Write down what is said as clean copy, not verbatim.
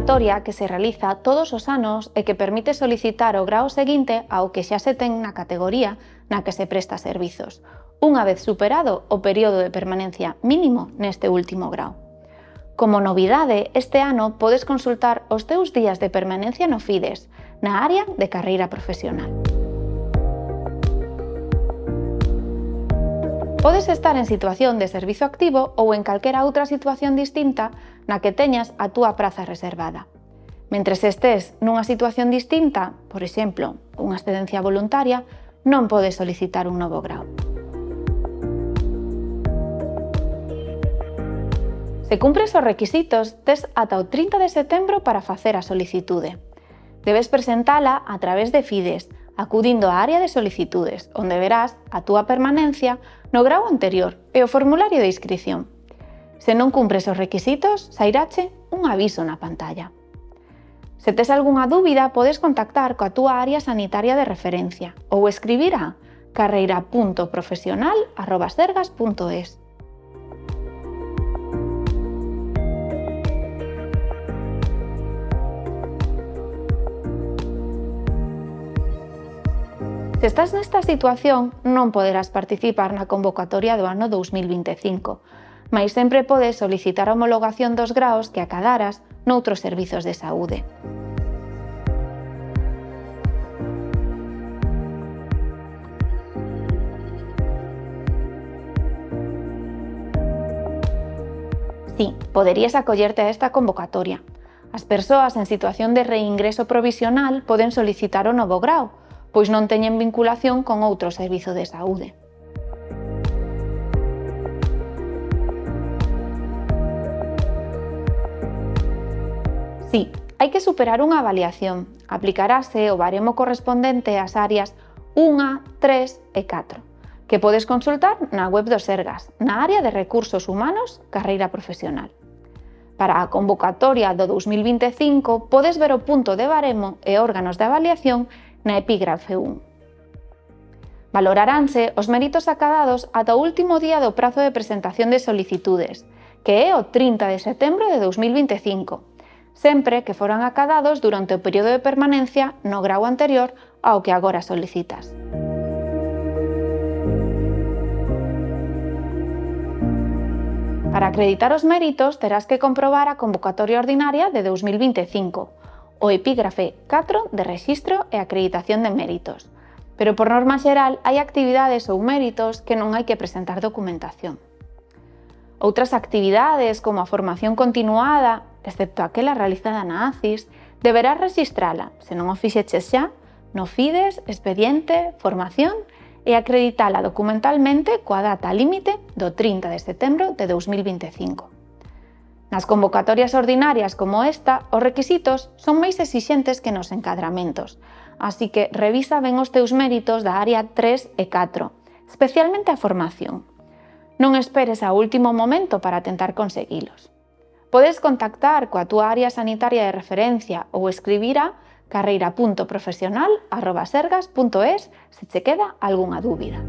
convocatoria que se realiza todos os anos e que permite solicitar o grao seguinte ao que xa se ten na categoría na que se presta servizos, unha vez superado o período de permanencia mínimo neste último grao. Como novidade, este ano podes consultar os teus días de permanencia no FIDES, na área de carreira profesional. Podes estar en situación de servizo activo ou en calquera outra situación distinta na que teñas a túa praza reservada. Mentres estés nunha situación distinta, por exemplo, unha excedencia voluntaria, non podes solicitar un novo grao. Se cumpres os requisitos, tes ata o 30 de setembro para facer a solicitude. Debes presentala a través de FIDES, acudindo á área de solicitudes, onde verás a túa permanencia no grao anterior e o formulario de inscrición. Se non cumpres os requisitos, sairache un aviso na pantalla. Se tes algunha dúbida, podes contactar coa túa área sanitaria de referencia ou escribir a carreira.profesional@sergas.es. Se estás nesta situación, non poderás participar na convocatoria do ano 2025, mais sempre podes solicitar a homologación dos graos que acadaras noutros servizos de saúde. Sí, poderías acollerte a esta convocatoria. As persoas en situación de reingreso provisional poden solicitar o novo grao, pois non teñen vinculación con outro servizo de saúde. Sí, hai que superar unha avaliación. Aplicarase o baremo correspondente ás áreas 1, 3 e 4, que podes consultar na web do Sergas, na área de Recursos Humanos, Carreira Profesional. Para a convocatoria do 2025, podes ver o punto de baremo e órganos de avaliación na epígrafe 1. Valoraránse os méritos acadados ata o último día do prazo de presentación de solicitudes, que é o 30 de setembro de 2025, sempre que foran acadados durante o período de permanencia no grao anterior ao que agora solicitas. Para acreditar os méritos, terás que comprobar a convocatoria ordinaria de 2025, o epígrafe 4 de Rexistro e Acreditación de Méritos, pero por norma xeral hai actividades ou méritos que non hai que presentar documentación. Outras actividades, como a formación continuada, excepto aquela realizada na ACIS, deberás rexistrala, se non o fixeches xa, no FIDES, expediente, formación e acreditala documentalmente coa data límite do 30 de setembro de 2025. Nas convocatorias ordinarias como esta, os requisitos son máis exixentes que nos encadramentos, así que revisa ben os teus méritos da área 3 e 4, especialmente a formación. Non esperes ao último momento para tentar conseguilos. Podes contactar coa túa área sanitaria de referencia ou escribir a carreira.profesional@sergas.es se che queda algunha dúbida.